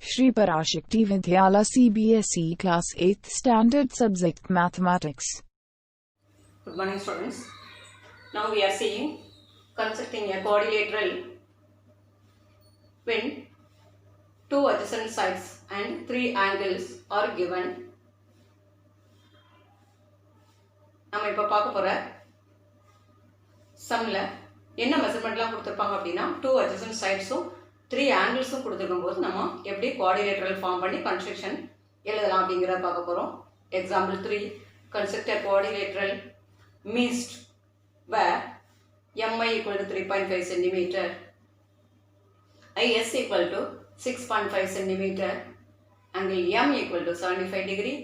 Shri Parashakti Vidyala CBSE Class 8th Standard Subject Mathematics. Good morning students. Now we are seeing constructing a quadrilateral when two adjacent sides and three angles are given. நம்ம இப்போ பார்க்க போற சம்ல என்ன மெஷர்மெண்ட்லாம் கொடுத்திருப்பாங்க அப்படினா two adjacent sides-உம் 3 angles-உம் கொடுத்திருக்கும்போது நம்ம எப்படி quadrilateral form பண்ணி கன்ஸ்ட்ரக்ஷன் எழுதலாம் அப்படிங்கறத பார்க்க போறோம். Example 3, construct a quadrilateral mixed where mi equal to 3.5 cm, is equal to 6.5 cm, angle m equal to 75 degree,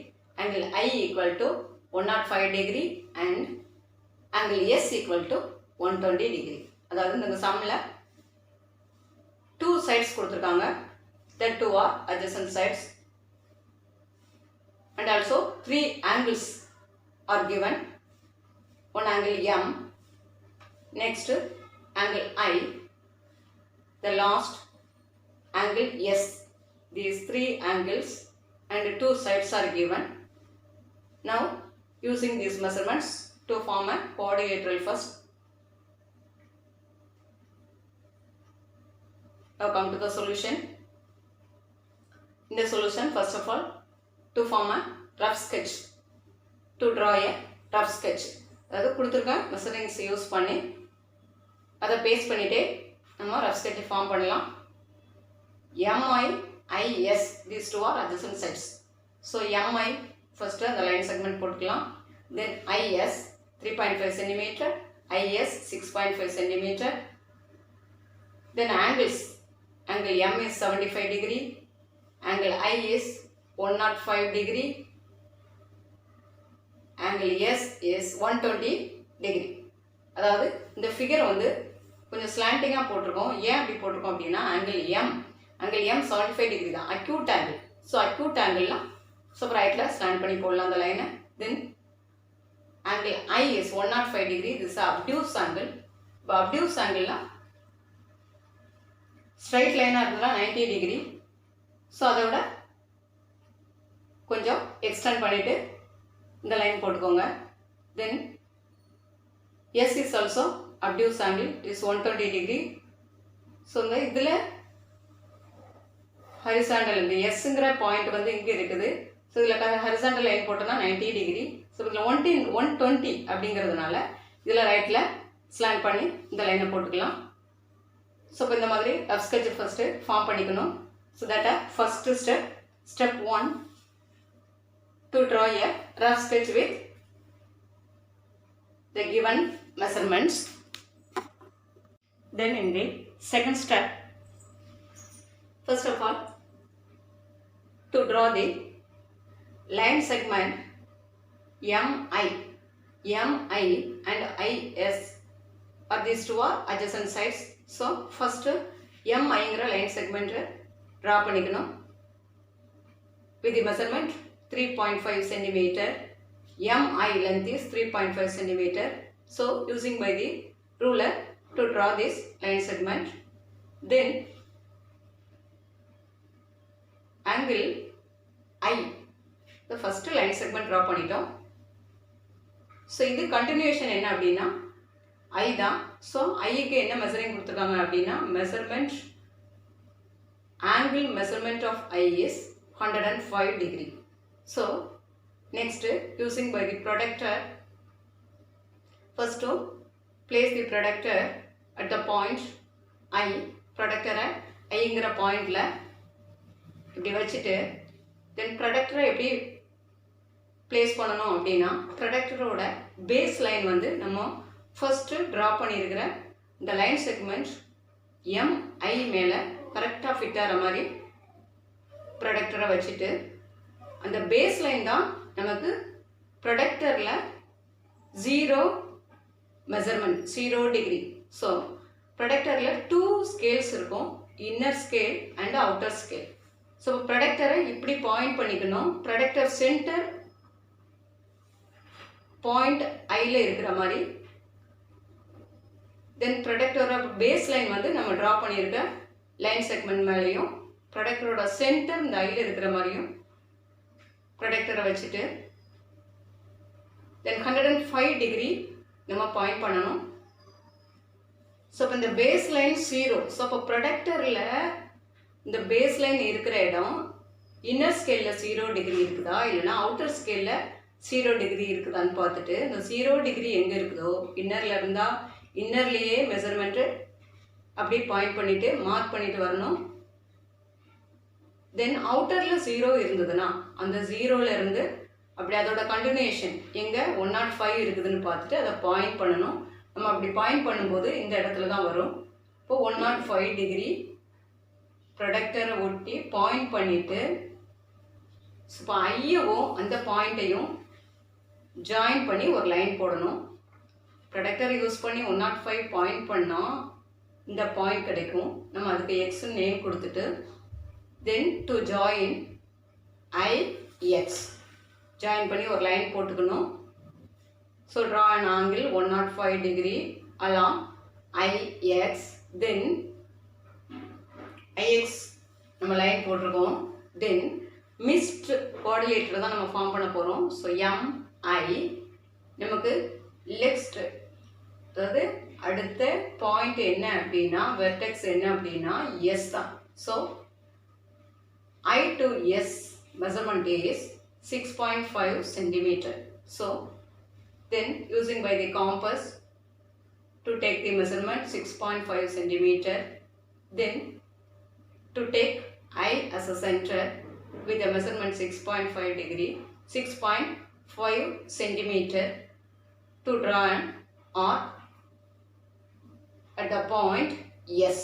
angle I equal to 105 degree and angle s equal to 120 degree. அதாவது இந்த சம்ல two sides கொடுத்திருக்காங்க. The two are adjacent sides and also three angles are given. One angle m, next angle I, the last angle s. These three angles and two sides are given. Now using these measurements to form a quadrilateral first. Now come to the solution. In the solution, first of all, to form a rough sketch, to draw a rough sketch. அதாவது கொடுத்துருக்க மெஷரிங்ஸ் use பண்ணி அதை paste பண்ணிட்டே நம்ம rough sketch form பண்ணலாம். MI, IS, these two are adjacent sides. So MI first the line segment போட்டுக்கலாம். Then IS 3.5 cm, IS 6.5 cm. Then angles, angle M is 75 degree, angle I is 105 degree, angle S is 120 degree. அதாவது இந்த figure வந்து கொஞ்சம் ஸ்லாண்டிங்கா போட்டுருக்கோம். ஏன் அப்படி போட்டுருக்கோம் அப்படின்னா angle M 75 degree தான் acute angle. So acute angle-லாம் so ரைட்ல ஸ்லாண்ட் பண்ணி போடலாம் அந்த லைனை. Then angle I is 105 degree. This is obtuse angle. இப்போ obtuse angle-லாம் ஸ்ட்ரைட் லைனா இருந்தா 90 degree. So அதோட கொஞ்சம் எக்ஸ்டெண்ட் பண்ணிட்டு இந்த லைன் போட்டுக்கோங்க. Then S is also obtuse angle is 120 degree. So இந்த இதுல horizontal இந்த Sங்கற பாயிண்ட் வந்து இங்க இருக்குது. So இதுல horizontal லைன் போட்டனா 90 degree. So இதுல 120 அப்படிங்கிறதுனால இதுல ரைட்ல ஸ்லாண்ட் பண்ணி இந்த லைனை போட்டுக்கலாம். So இப்போ இந்த மாதிரி rough sketch first ஃபார்ம் பண்ணிக்கணும். So that first step 1 to draw a rough sketch with the given measurements. Then in the second step, first of all, to draw the line segment MI and IS, or these two are adjacent sides. So first MI line segment draw பண்ணிக்கணும். With the measurement 3.5 cm, MI length is 3.5 cm. So using by the ruler to draw this line segment. Then angle I, the first line segment draw பண்ணிட்டோம். So இது continuation என்ன அப்படின்னா I தான். So I க்கு என்ன measuring கொடுத்திருக்காங்க அப்படின்னா measurement angle measurement of I is 105 degree. So next using by the protractor, first to place the protractor at the point I, protractor I ங்கற பாயிண்ட்ல இப்படி வச்சிட்டு then protractor எப்படி place பண்ணனும் அப்படினா protractorோட பேஸ் லைன் வந்து நம்ம first draw பண்ணியிருக்கிற இந்த லைன் செக்மெண்ட் MI மேல கரெக்ட்டா ஃபிட் ஆற மாதிரி protractor வச்சிட்டு அந்த பேஸ் லைன் தான் நமக்கு protractorல 0 மெஷர்மென்ட் 0 டிகிரி. So protractorல 2 ஸ்கேல்ஸ் இருக்கும், inner scale and outer scale. So protractor-ஐ இப்படி பாயிண்ட் பண்ணிக்கணும். protractor சென்டர் பாயிண்ட் I-ல இருக்கிற மாதிரி. Then protractor பேஸ் லைன் வந்து நம்ம டிரா பண்ணியிருக்க லைன் செக்மெண்ட் மேலேயும் ப்ரொடக்டரோட சென்டர் இந்த ஐயில் இருக்கிற மாதிரியும் ப்ரொடக்டரை வச்சுட்டு தென் 105 டிகிரி நம்ம பாயிண்ட் பண்ணணும். ஸோ இப்போ இந்த பேஸ் லைன் 0. ஸோ அப்போ ப்ரொடக்டரில் இந்த பேஸ் லைன் இருக்கிற இடம் இன்னர் ஸ்கேலில் 0 டிகிரி இருக்குதா இல்லைனா அவுட்டர் ஸ்கேலில் 0 டிகிரி இருக்குதான்னு பார்த்துட்டு இந்த 0 டிகிரி எங்கே இருக்குதோ இன்னரில் இருந்தால் இன்னர்லேயே மெஷர்மெண்ட்டு அப்படி பாயிண்ட் பண்ணிவிட்டு மார்க் பண்ணிட்டு வரணும். தென் அவுட்டரில் 0 இருந்ததுன்னா அந்த 0ல இருந்து அப்படி அதோட கண்டினியூஷன் எங்கே 105 இருக்குதுன்னு பார்த்துட்டு அதை பாயிண்ட் பண்ணணும். நம்ம அப்படி பாயிண்ட் பண்ணும்போது இந்த இடத்துல தான் வரும். இப்போ 105 டிகிரி ப்ரொடக்டரை ஒட்டி பாயிண்ட் பண்ணிவிட்டு இப்போ ஐயவும் அந்த பாயிண்ட்டையும் ஜாயின் பண்ணி ஒரு லைன் போடணும். ப்ரொடக்டரை யூஸ் பண்ணி 105 பாயிண்ட் பண்ணால் இந்த பாயிண்ட் கிடைக்கும். நம்ம அதுக்கு எக்ஸ்ன்னு நேம் கொடுத்துட்டு then to join ix join பண்ணி ஒரு லைன் போட்டுக்கணும். So draw an angle 105 degree along ix. Then ix நம்ம லைன் போட்டிருக்கோம். தென் மிஸ்ட் கோஆர்டினேட்டர் தான் நம்ம ஃபார்ம் பண்ண போகிறோம். ஸோ எம்ஐ நமக்கு நெக்ஸ்ட் அதாவது அடுத்த பாயிண்ட் என்ன அப்படின்னா வெர்டெக்ஸ் என்ன அப்படின்னா எஸ் தான். So I to S measurement is 6.5 centimeter. So then using by the compass to take the measurement 6.5 centimeter. Then to take I as a center with the measurement 6.5 degree 6.5 centimeter to draw an arc at the point S.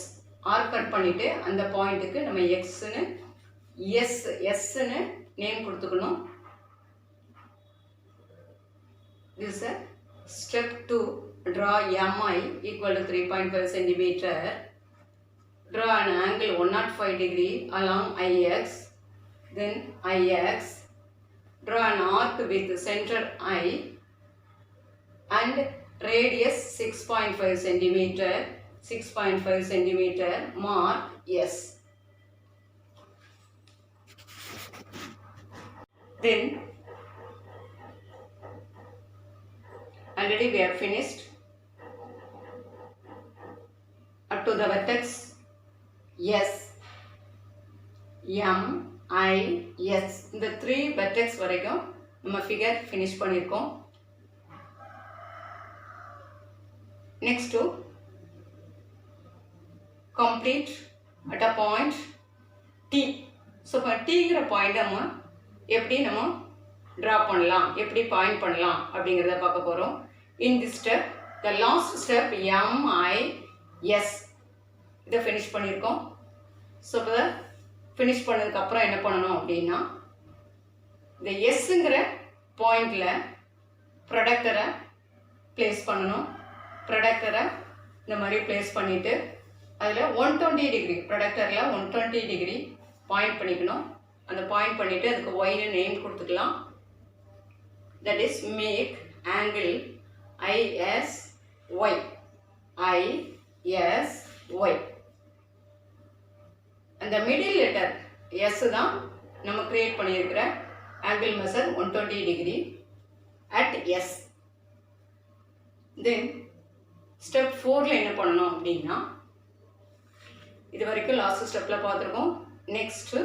Arc cut பண்ணிட்டு அந்த பாயிண்ட்டுக்கு நம்ம Xன்னு எஸ்ன்னு name கொடுத்துக்கணும். This is a step 2. Draw MI equal to 3.5 centimeter. Draw an angle 105 degree along IX. Then IX. Draw an arc with center I and radius 6.5 centimeter. 6.5 centimeter. Mark S. Then already we have finished up to the vertex S, M, I, S. இந்த 3 vertex வரைக்கும் நம்ம figure finish பண்ணிருக்கோம். Next to complete at a point T. So for T-ங்கிற point நம்ம எப்படி நம்ம draw பண்ணலாம், எப்படி பாயிண்ட் பண்ணலாம் அப்படிங்கிறத பார்க்க போகிறோம். In this step the last step MIS இதை ஃபினிஷ் பண்ணியிருக்கோம். ஸோ இப்போ ஃபினிஷ் பண்ணதுக்கப்புறம் என்ன பண்ணணும் அப்படின்னா இந்த எஸ்ஸுங்கிற பாயிண்டில் ப்ரொடக்டரை ப்ளேஸ் பண்ணணும். ப்ரொடக்டரை இந்த மாதிரி ப்ளேஸ் பண்ணிவிட்டு அதில் 120 டிகிரி ப்ரொடக்டரில் 120 டிகிரி பாயிண்ட் பண்ணிக்கணும். அந்த பாயிண்ட் பண்ணிவிட்டு அதுக்கு ஒய்னு நேம் கொடுத்துக்கலாம். That is make angle ISY. அந்த மிடில் லெட்டர் எஸ் தான் நம்ம கிரியேட் பண்ணியிருக்கிற angle measure 120 degree at S. Then step 4ல் என்ன பண்ணணும் அப்படின்னா இது வரைக்கும் லாஸ்ட் ஸ்டெப்பில் பார்த்துருக்கோம். நெக்ஸ்ட்டு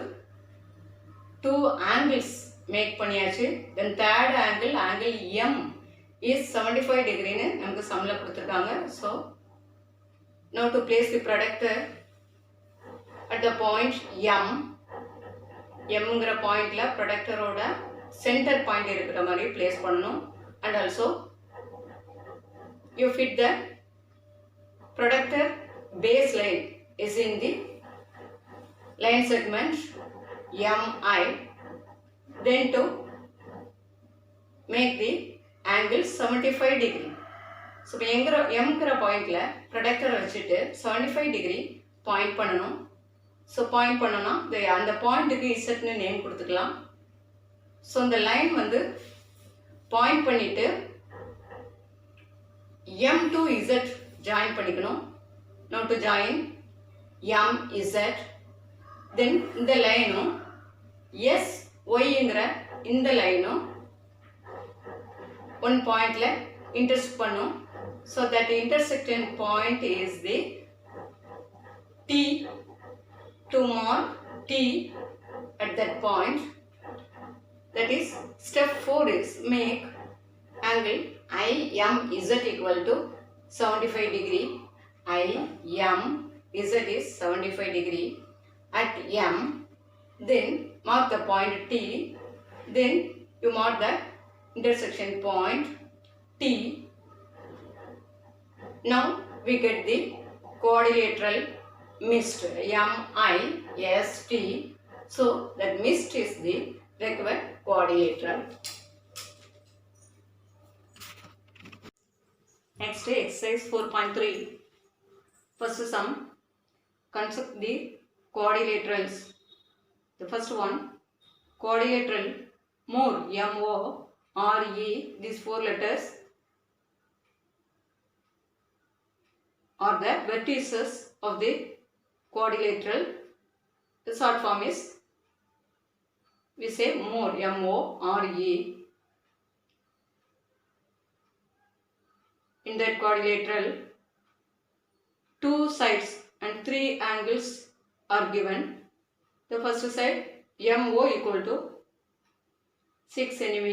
2 angles மேக் பண்ணியாச்சு. Then third angle M is 75 டிகிரின்னு நமக்கு சம்மில் கொடுத்துருக்காங்க. So now to place the projector at the point Mங்கிற பாயிண்டில் ப்ரொடக்டரோட சென்டர் பாயிண்ட் இருக்கிற மாதிரி பிளேஸ் பண்ணணும். And also you fit the projector base line is in the line segment MI. Then to make the angle 75 degree. So இப்போ எம்ங்கிற பாயிண்டில் ப்ரொடக்டரை வச்சுட்டு 75 degree point பண்ணணும். So point பண்ணோன்னா அந்த பாயிண்ட்டுக்கு இசட்னு நேம் கொடுத்துக்கலாம். ஸோ இந்த லைன் வந்து பாயிண்ட் பண்ணிவிட்டு M to Z ஜாயின் பண்ணிக்கணும். Now to join MZ then இந்த லைனும் எஸ் ஒய்ங்கிற இந்த லைனும் one பாயிண்ட்ல இன்டர்செக்ட் பண்ணும். So that intersection point is the T. To mark T at that point, that is step 4 is make angle IMZ equal to 75 degree. IMZ is 75 degree at M. Then mark the point T. Then you mark the intersection point T. Now we get the quadrilateral mist, MIST. So that mist is the required quadrilateral. Next exercise 4.3. First sum, construct the quadrilaterals. The first one, quadrilateral more, MORE, these 4 letters are the vertices of the quadrilateral. The short form is, we say more, MORE. In that quadrilateral, 2 sides and 3 angles are given. The first side, MO equal to 6 cm,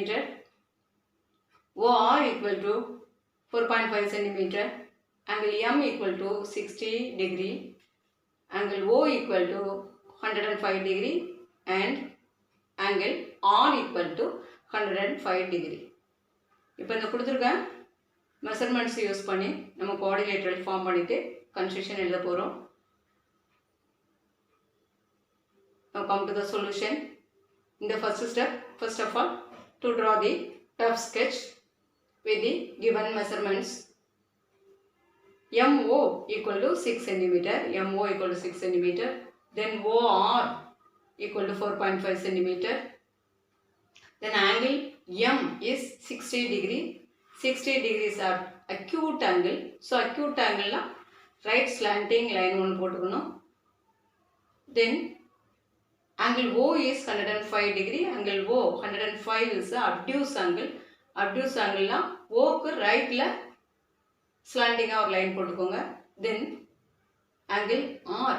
OR equal to 4.5 cm, angle M equal to 60 degree, angle O equal to 105 degree, and angle R equal to 105 degree. இப்போ இந்த கொடுத்துருக்க measurements use பண்ணி நம்ம coordinator form பண்ணிட்டு construction எழுத போகிறோம். Now come to the solution. In the first step, first of all, to draw the rough sketch with the given measurements. MO equal to 6 cm, MO equal to 6 cm, then OR equal to 4.5 cm, then angle M is 60 degree. 60 degrees are acute angle. So acute angle la right slanting line one போட்டுக்கணும். Then angle O is 105 degree. Angle O 105 is a obtuse angle. Obtuse angle la O க்கு rightல slanting or line போட்டுக்கோங்க. Then angle R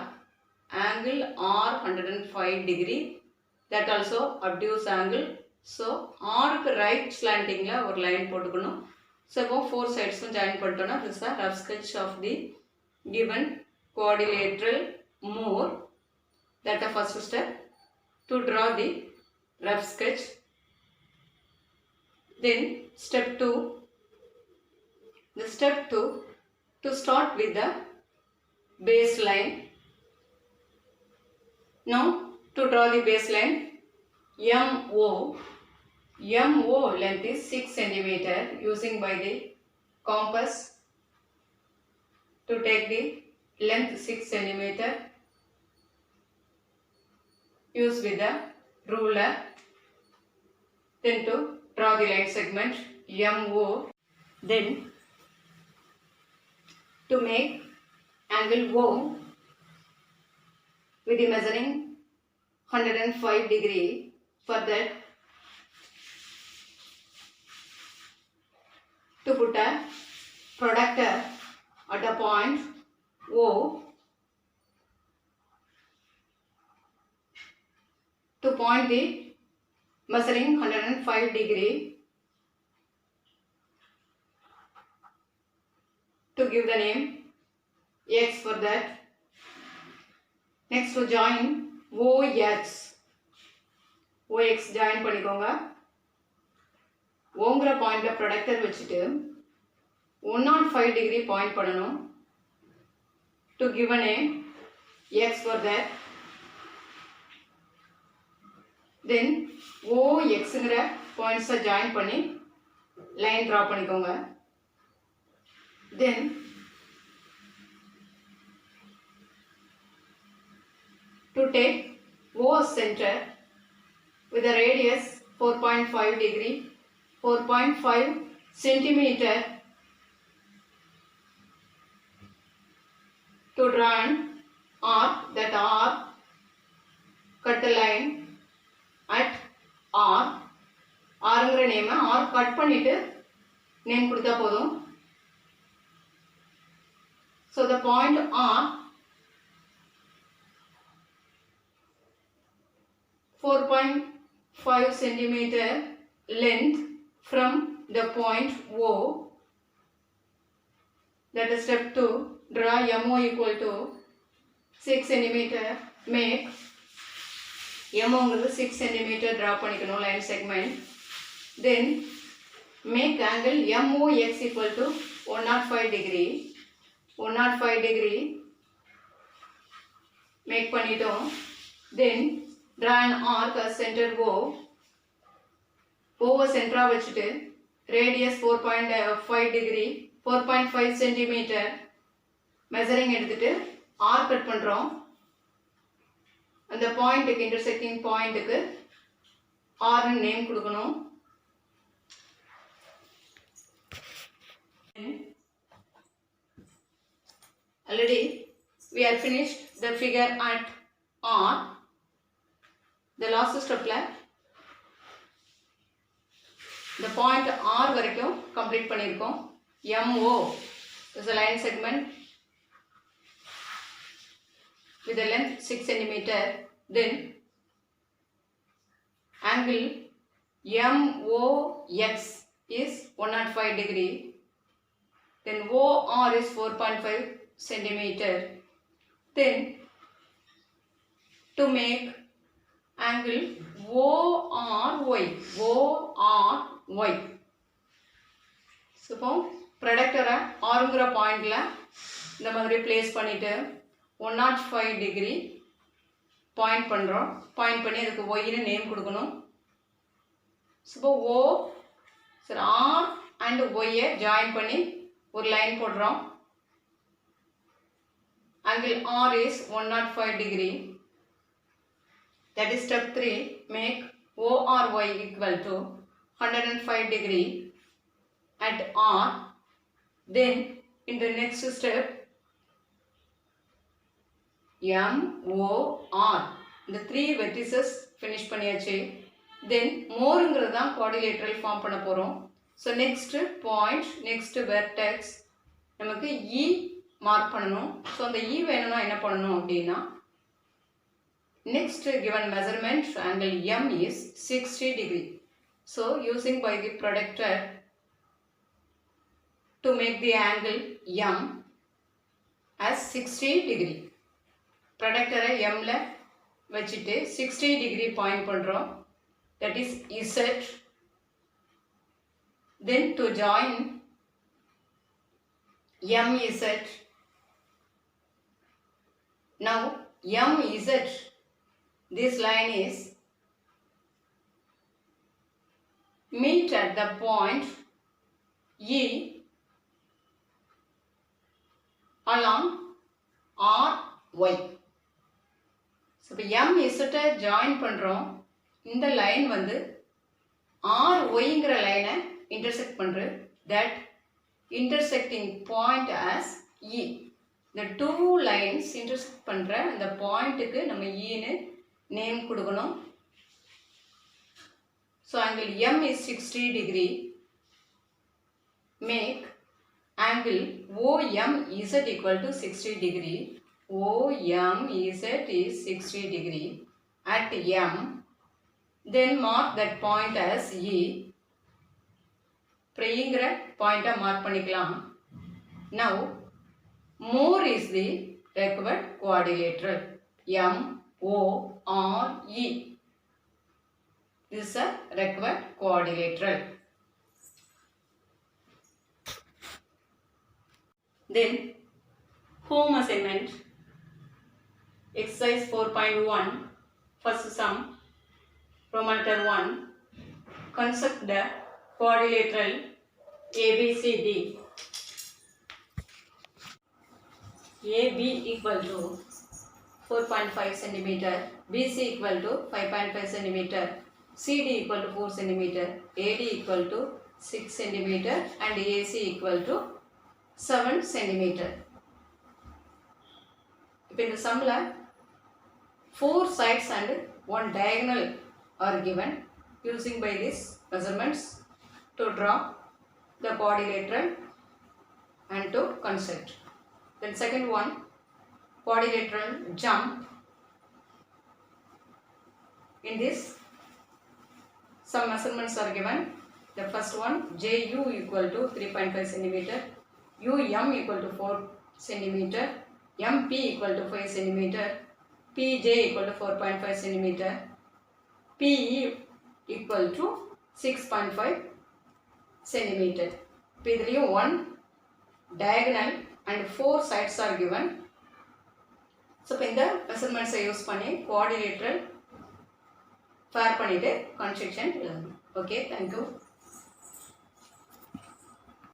105 degree, that also obtuse angle. So R க்கு right slantingல ஒரு line போட்டுக்கணும். So இப்போ 4 sides join பண்ணிட்டோம்னா this is a rough sketch of the given quadrilateral more. That the first step to draw the rough sketch. Then step 2. The step 2, to start with the baseline. Now to draw the baseline, MO length is 6 cm, using by the compass to take the length 6 cm, use with the ruler, then to draw the line segment MO, then to make angle O with the measuring 105 degree. For that, to put a protractor at a point O, to point the measuring 105 degree, to give the name X for that. Next to join OX join பண்ணிக்கோங்க. ஓங்கிற பாயிண்ட்ல protractor வச்சுட்டு 105 degree point பண்ணணும். To give a name X for that. Then OXங்கிற பாயிண்ட்ஸை join பண்ணி line draw பண்ணிக்கோங்க. Then to take O center with a radius 4.5 degree, 4.5 centimeter, to draw an arc. That arc cut the line at R. Rங்கிற name R cut பண்ணிட்டு name கொடுத்தா போதும். So the point R 4.5 centimeter length from the point O. That is step 2. Draw MO equal to 6 centimeter. Make MO ங்கிறது 6 centimeter draw பண்ணிக்கணும் line segment. Then make angle MOX equal to 105 degree. 105 degree make பண்ணிட்டோம். Then draw an arc as center O. O center வச்சுட்டு radius 4.5 degree 4.5 centimeter measuring எடுத்துட்டு R cut பண்றோம். அந்த பாயிண்ட்க்கு intersecting பாயிண்ட்க்கு R ன்னு name கொடுக்கணும். Already we have finished the figure at R. The last step la the point R வரைக்கும் complete பண்ணிருக்கோம். MO is a line segment with a length 6 centimeter. Then angle MOX is 105 degree. Then OR is 4.5 centimeter. Then to make angle ORY. So ப்ரொடக்டரை ஆறுங்கிற பாயிண்டில் இந்த மாதிரி place பண்ணிவிட்டு 105 degree point பண்ணுறோம். Point பண்ணி அதுக்கு ஒய்னு நேம் கொடுக்கணும். ஸோ ஓ சரி ஆர் அண்ட் ஒய்யை ஜாயின் பண்ணி ஒரு லைன் போடுறோம். Angle R is 105 degree. That is step 3. Make ORY equal to 105 degree at R. Then in the next step MOR. The 3 vertices finish பண்ணியாச்சு. Then moreங்கிறது தான் quadrilateral form பண்ண போகிறோம். So next point, next vertex நமக்கு E mark பண்ணணும். So அந்த E வேணும்னா என்ன பண்ணணும் அப்படின்னா next given measurement angle M is 60 degree. So using by the protractor to make the angle M as 60 degree. Protractor M ல வச்சிட்டு 60 degree point பண்றோம். That is Z. Then to join MZ. Now MZ, this line is meet at the point E along RY. So இப்போ MZ join பண்ணுறோம். இந்த line வந்து RYங்கிற லைனை intersect பண்ணுற that intersecting point as E. The two lines intersect பண்ணுற அந்த பாயிண்ட்டுக்கு நம்ம ஈன்னு நேம் கொடுக்கணும். So angle M is 60 degree. Make angle OMZ equal to 60 degree. OMZ is 60 degree at M. Then mark that point as E. ப்ரைங்கிற பாயிண்ட்டை mark பண்ணிக்கலாம். Now more is the required quadrilateral. MORE. This is a required quadrilateral. Then home assignment exercise 4.1 first sum Roman letter 1. Construct the quadrilateral ABCD. AB equal to 4.5 cm, BC equal to 5.5 cm, CD equal to 4 cm, AD equal to 6 cm and AC equal to 7 cm. இப்போ இந்த சம்மில் 4 sides and one diagonal are given using by these measurements to draw the quadrilateral and to construct. Then second one, quadrilateral jump. In this, some measurements are given. The first one, JU equal to 3.5 centimeter, UM equal to 4 centimeter, MP equal to 5 centimeter, PJ equal to 4.5 centimeter, PE equal to 6.5 centimeter. P3 one diagonal and 4 sides are given. So in the measurements I use panni quadrilateral pair பண்ணிட்டு construction எழுதணும். Okay, thank you.